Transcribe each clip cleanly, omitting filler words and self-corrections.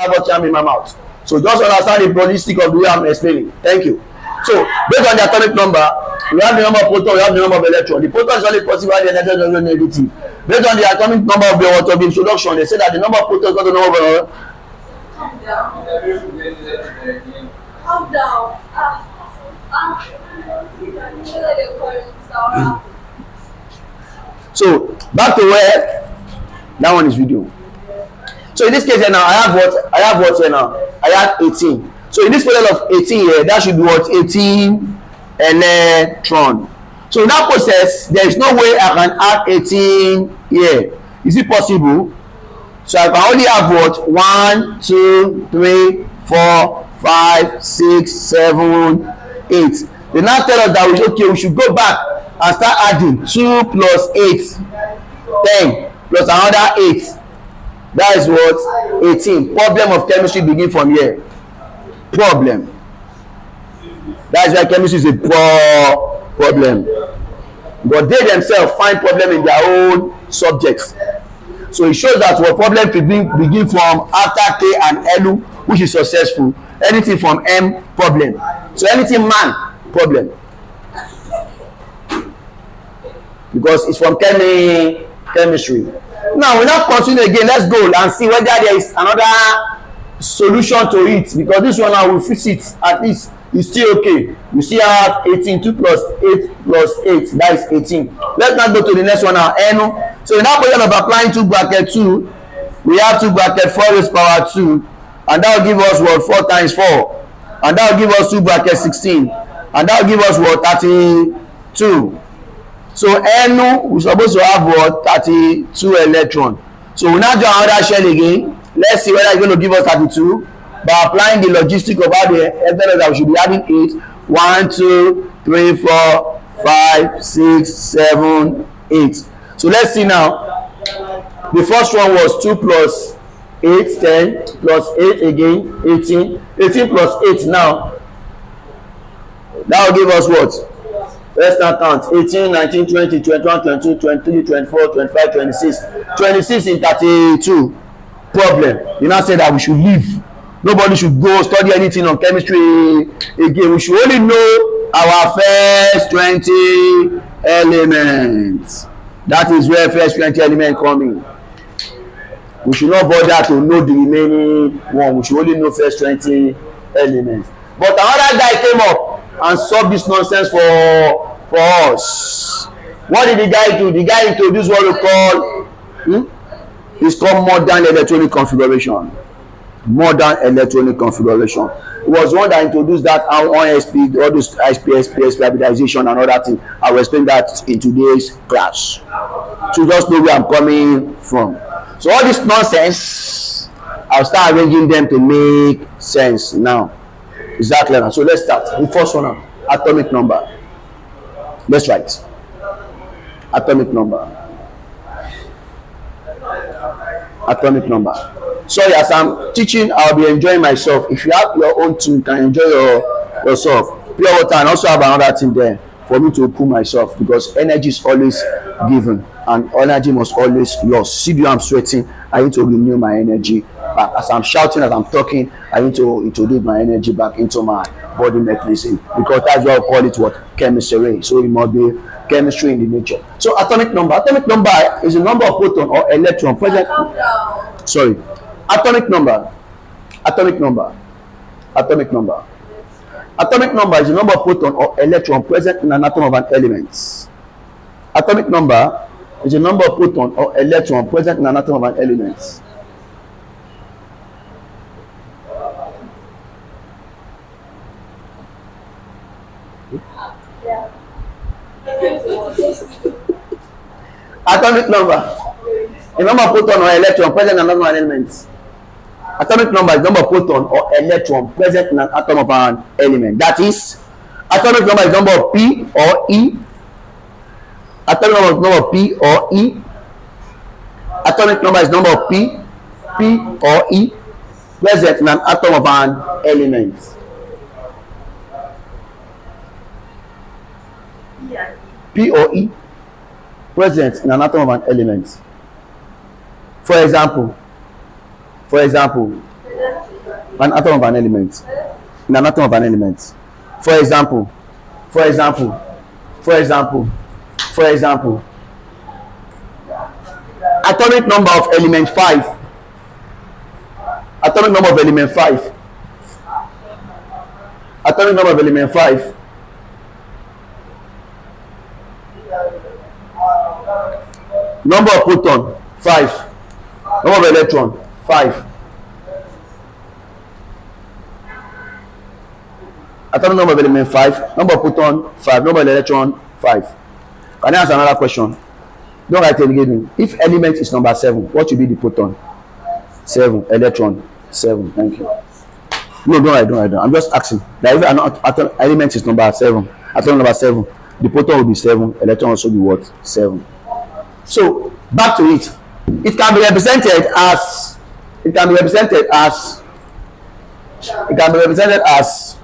about jam in my mouth. So just understand the logistic of the way I'm explaining. Thank you. So based on the atomic number, we have the number of proton, we have the number of electron. The proton is only positive and the electron is only negative. Based on the atomic number of the introduction, they say that the number of protons is going to number of Calm down. So back to where that one is video. So in this case here now, I have what here now? I have 18. So in this model of 18 here, that should be what? 18 electron. So in that process, there is no way I can add 18 here. Is it possible? So I can only have what? 1, 2, 3, 4, 5, 6, 7, 8. They now tell us that we should go back and start adding 2 plus 8, 10 plus another 8. That is what? 18. Problem of chemistry begin from here. Problem. That is why chemistry is a problem. But they themselves find problem in their own subjects. So it shows that what problem begin from after K and L, which is successful. Anything from M, problem. So anything man, problem. Because it's from chemistry. Now we now continue again. Let's go and see whether there is another solution to it, because this one now will fix it. At least it's still okay. We still have 18. 2 plus 8 plus 8, that is 18. Let's now go to the next one now. N. So in that position of applying 2 bracket 2, we have 2 bracket 4 raised power 2, and that will give us what? 4 times 4, and that will give us 2 bracket 16, and that will give us what? 32. So N, we're supposed to have what? 32 electron. So we now do another shell again. Let's see whether it's going to give us 32 by applying the logistic of how the electrons that we should be adding 8. 1, 2, 3, 4, 5, 6, 7, 8. So let's see now. The first one was 2 plus 8, 10, plus 8 again, 18. 18 plus 8 now. That will give us what? Let's now count. 18, 19, 20, 21, 22, 23, 24, 25, 26. 26 in 32. Problem. You now say that we should leave. Nobody should go study anything on chemistry again. We should only know our first 20 elements. That is where first 20 elements come in. We should not bother to know the remaining one. We should only know first 20 elements. But another guy came up and solve this nonsense for us. What did the guy do? The guy introduced what we call it's called modern electronic configuration. Modern electronic configuration. It was one that introduced that on SP, all those SPS hybridization and other things. I will explain that in today's class. So just know where I'm coming from. So all this nonsense, I'll start arranging them to make sense now. Is that clear? So let's start. The first one now, atomic number. Let's write atomic number. Atomic number. Sorry, as I'm teaching, I'll be enjoying myself. If you have your own too, you can enjoy yourself. Pure water, and also have another thing there for me to cool myself, because energy is always given and energy must always lost. See the way I'm sweating, I need to renew my energy. As I'm shouting, as I'm talking, I need to introduce my energy back into my body mechanism, because that's why I call it what? Chemistry. So it must be chemistry in the nature. So atomic number. Atomic number is the number of proton or electron present. Sorry. Atomic number. Atomic number. Atomic number. Atomic number is the number of proton or electron present in an atom of an element. Atomic number is the number of proton or electron present in an atom of an element. Atomic number, the number of proton or electron present in an atom of an element. Atomic number is the number of proton or electron present in an atom of an element. That is, atomic number is the number of P or E. Atomic number of P or E. Atomic number is the number of P or E present in an atom of an element. P or E present in an atom of an element. For example, An atom of an element. In an atom of an element. For example, for example, for example, for example, atomic number of element 5. Atomic number of element 5. Atomic number of element 5. Number of proton 5. Number of electron 5. Atomic number of element 5. Number of proton 5. Number of electron 5. Can I answer another question? Don't write it again. If element is number 7, what should be the proton? 7. Electron 7. Thank you. No, don't write. I'm just asking. That if an element is number 7, atom number 7, the proton will be 7. Electron also be what? 7. So back to it. It can be represented as. It can be represented as. It can be represented as.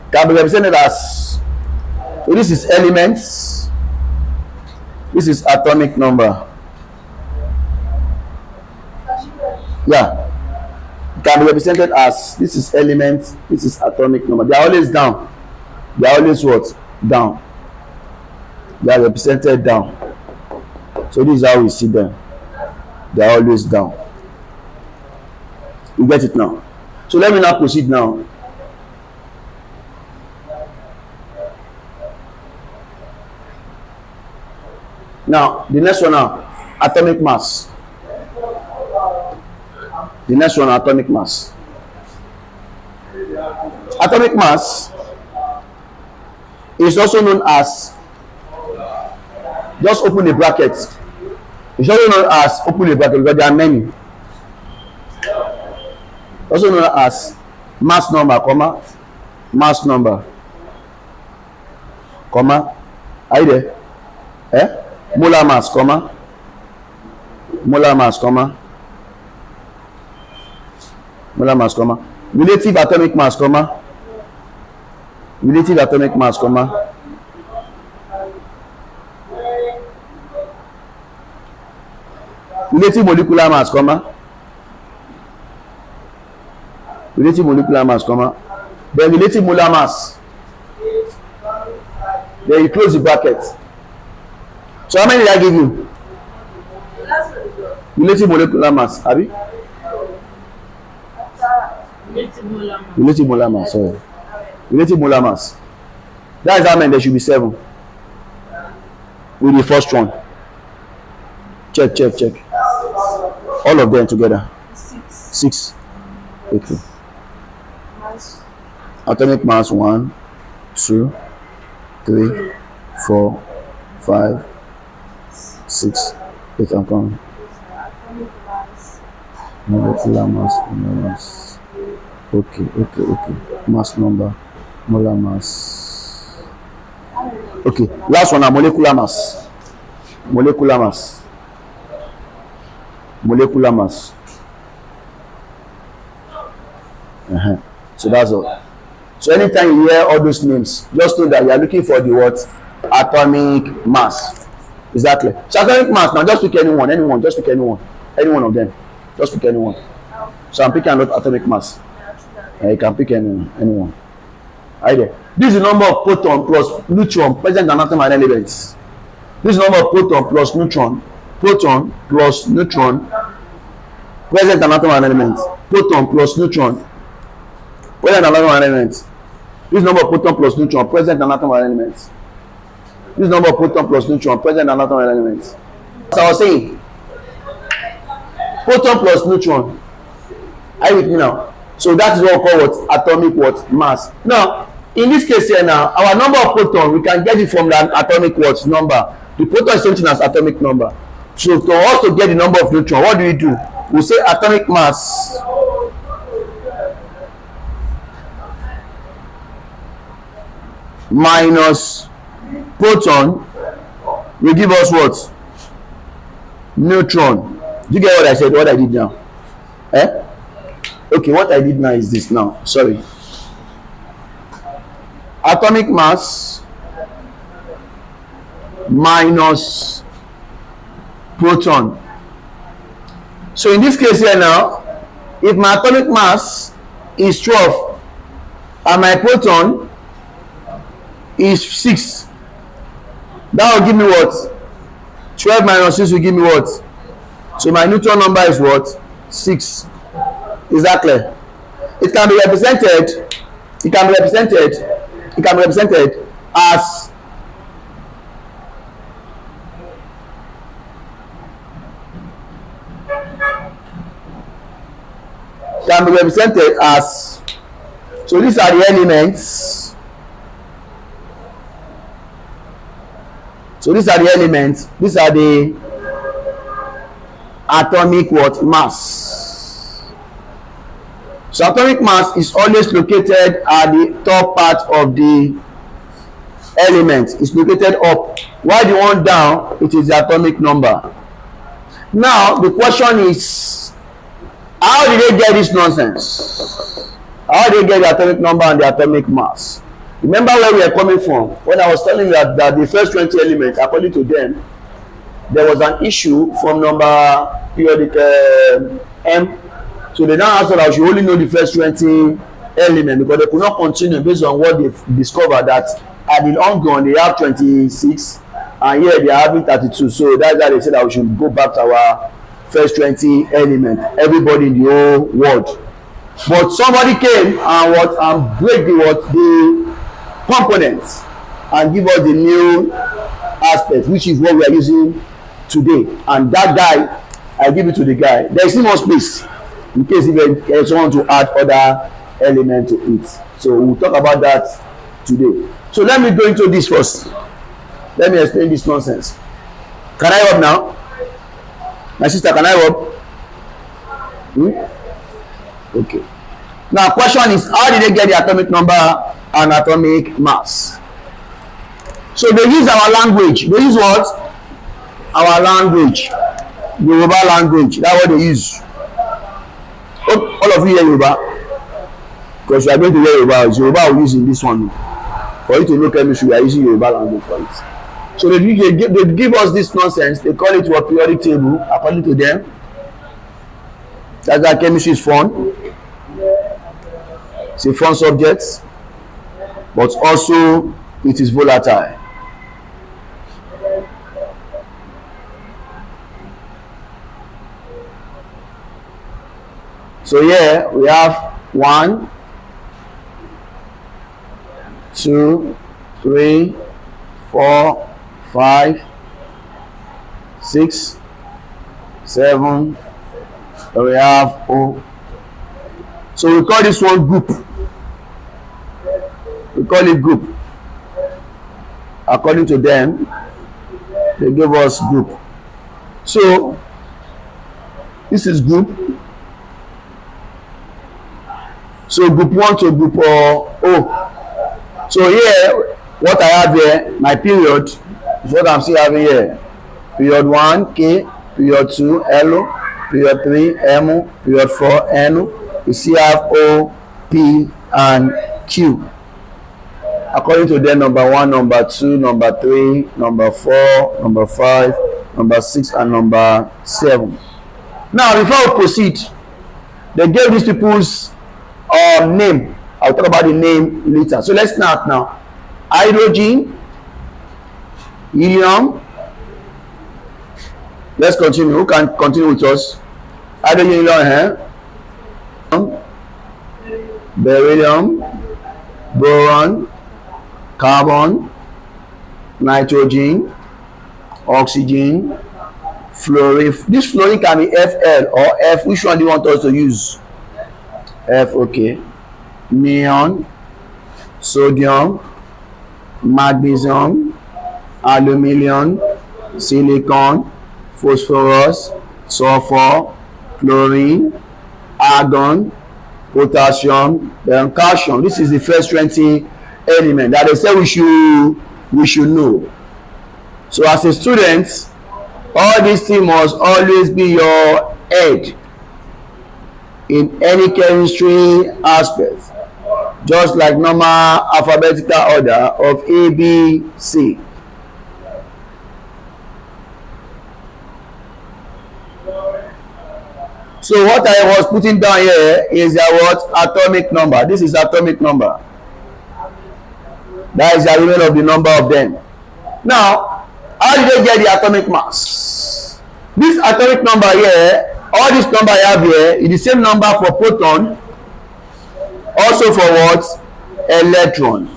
Can be represented as. So this is elements. This is atomic number. Yeah, it can be represented as. This is elements. This is atomic number. They are always down. They are always what? Down. They are represented down. So this is how we see them. They are always down. You get it now? So let me now proceed now. Now, the next one now, atomic mass. The next one, atomic mass. Atomic mass is also known as, just open the bracket. It's also known as, open the bracket because there are many. Also known as mass number, comma, mass number, comma, are you there? Eh? Molar mass, comma, molar mass, comma, molar mass, comma, relative atomic mass, comma, relative atomic mass, comma, relative molecular mass, comma, relative molecular mass, comma, then relative molar mass. Then you close the bracket. So how many did I give you? Relative molecular mass, Abi? Relative molar mass, sorry. Relative molar mass. That is how many there should be 7. With the first one. Check. All of them together. 6. Okay. Atomic mass 1, 2, 3, 4, 5, 6. It can come. Molecular mass. Okay. Mass number, molar mass. Okay, last one, molecular mass. Molecular mass. So that's all. So anytime you hear all those names, just know that you are looking for the what? Atomic mass. Exactly. So atomic mass, now just pick anyone, just pick anyone. Any one of them. Just pick anyone. So I'm picking another atomic mass. You can pick anyone. Right there. This is the number of proton plus neutron present in an atom and elements. This is the number of proton plus neutron. Proton plus neutron present in an atom and elements. Proton plus neutron present in an atom and elements. This number of proton plus neutron present in an atom and elements. This number of proton plus neutron present in an atom and elements. As I was saying, proton plus neutron. Are you with me now? So that is what we call what? Atomic what? Mass. Now, in this case here now, our number of proton, we can get it from the atomic what? Number. The proton is something as atomic number. So to also get the number of neutron, what do? We say atomic mass minus proton will give us what? Neutron. Do you get what I said? What I did now? Okay, what I did now is this now. Sorry. atomic mass minus proton. So in this case here now, if my atomic mass is 12 and my proton is 6, that will give me what? 12 minus 6 will give me what? So my neutron number is what? 6. Is that clear? It can be represented as so these are the elements. These are the atomic what? Mass. So atomic mass is always located at the top part of the element. It's located up, while the one down, it is the atomic number. Now the question is, how did they get this nonsense? How did they get the atomic number and the atomic mass? Remember where we are coming from when I was telling you that the first 20 elements, according to them, there was an issue from number periodic M. So they now asked that I should only know the first 20 elements, because they could not continue based on what they discovered, that at the long run they have 26 and here they are having 32. So that's why they said that we should go back to our first 20 elements, everybody in the whole world. But somebody came and break the components and give us the new aspect, which is what we are using today. And that guy, I give it to the guy. There is still more space in case if there is someone to add other element to it. So we'll talk about that today. So let me go into this first. Let me explain this nonsense. Can I help now? My sister, can I help? Okay. Now question is, how did they get the atomic number and atomic mass? So they use our language. They use what? Our language. Yoruba language. That's what they use. Hope all of you hear Yoruba, because you are going to hear Yoruba. Yoruba will use in this one. For you to know chemistry, we are using Yoruba language for it. So they give us this nonsense. They call it what? Periodic table, according to them. That's why chemistry is fun. It's a fun subject, but also it is volatile. So here we have 1, 2, 3, 4, 5, 6, 7. We have O. So we call this one group. We call it group. According to them, they give us group. So this is group. So group 1 to group O. So here, what I have here, my period, is what I'm still having here. Period 1, K. Period 2, L. Period 3, M. Period 4, N. We still have O, P, and Q. According to them, number 1, number 2, number 3, number 4, number 5, number 6, and number 7. Now, before we proceed, they gave these people's name. I'll talk about the name later. So let's start now. Hydrogen, helium. Let's continue. Who can continue with us? Hydrogen, helium, beryllium, boron, carbon, nitrogen, oxygen, fluorine. This fluorine can be Fl or F. Which one do you want us to use? F, okay. Neon, sodium, magnesium, aluminum, silicon, phosphorus, sulfur, chlorine, argon, potassium, then calcium. This is the first 20 element that they say we should know. So as a student, all these things must always be your head in any chemistry aspect. just like normal alphabetical order of A, B, C. So what I was putting down here is what atomic number. This is atomic number. That is the arrangement of the number of them. Now, how did they get the atomic mass? This atomic number here, all this number I have here is the same number for proton, also for what? Electron.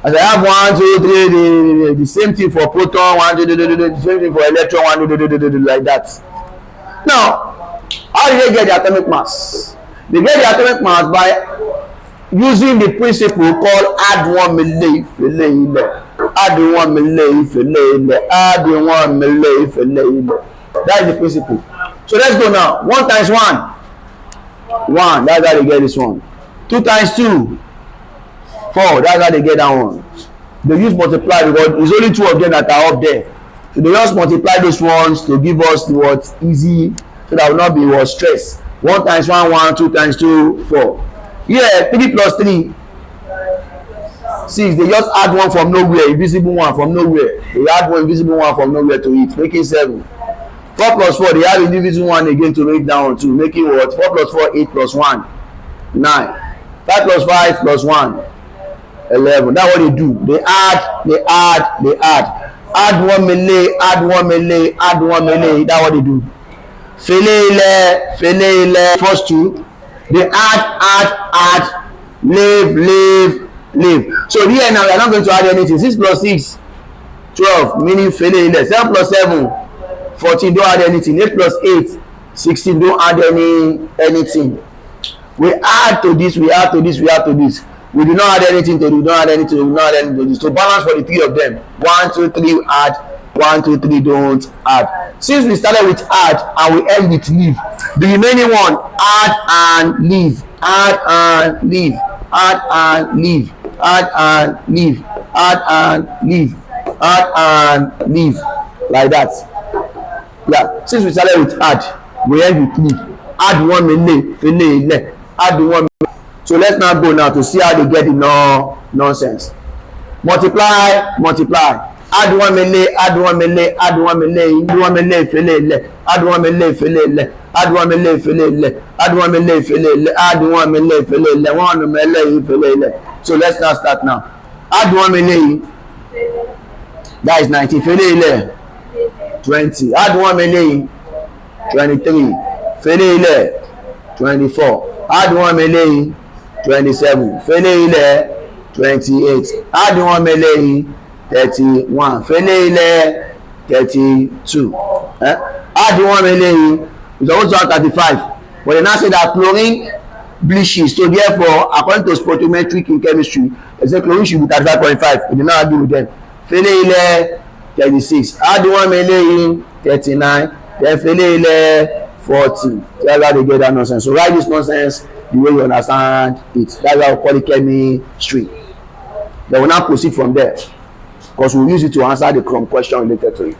As I have 1, 2, 3, the same thing for proton, 1, 2, the same thing for electron, 1, 2, like that. Now, how do they get the atomic mass? They get the atomic mass by using the principle called add 1 milli, add 1 milli, add 1 milli. That is the principle. So let's go now. 1 times 1, 1. That's how they get this one. 2 times 2, 4. That's how they get that one. They use multiply because it's only 2 of them that are up there. So they just multiply those ones to give us the what easy, so that will not be what stress. 1 times 1, 1, 2 times 2, 4. Yeah, 3 plus 3, 6. They just add 1 from nowhere, invisible 1 from nowhere. They add 1 invisible 1 from nowhere to it, making 7. 4 plus 4, they add invisible 1 again to make that one 2, making what? 4 plus 4, 8 plus 1, 9. 5 plus 5 plus 1, 11. That's what they do. They add. Add 1 milli, add 1 milli, add 1 milli. That's what they do. Fele, first 2. They add, leave. So here now we are not going to add anything. 6 plus 6, 12, meaning fele. 7 plus 7, 14. Don't add anything. 8 plus 8, 16. Don't add anything. We add to this. We do not add anything to this. To balance for the 3 of them. 1, 2, 3 add. 1, 2, 3 don't add. Since we started with add and we end with leave, the remaining one add and leave, add and leave, add and leave, add and leave, add and leave, add and leave, like that. Yeah. Since we started with add, we end with leave. Add 1 milli, add 1 milli. So let's now go now to see how they get the nonsense. Multiply. Add 1 milli, add 1 milli, add 1 milli, add 1 milli, fele, add 1 milli, fele, add 1 milli, fele, add 1 milli, fele, add 1 milli, fele, 1 milli, fele. So let's now start now. Add 1 milli, that is 19, fele, 20. Add 1 milli, 23, fele, 24. Add 1 milli, 27, fele, 28. Add 1 milli, 31. Fele 32. Add 1 milli is also 35. But they now say that chlorine bleaches. So therefore, according to stoichiometric in chemistry, they say chlorine should be 35.5. We did not argue with them. Fele 36. Add 1 milli 39. Then fele 40. That's how they get that nonsense. So write this nonsense the way you understand it. That's how we call it chemistry. They will now proceed from there, because we'll use it to answer the question related to it.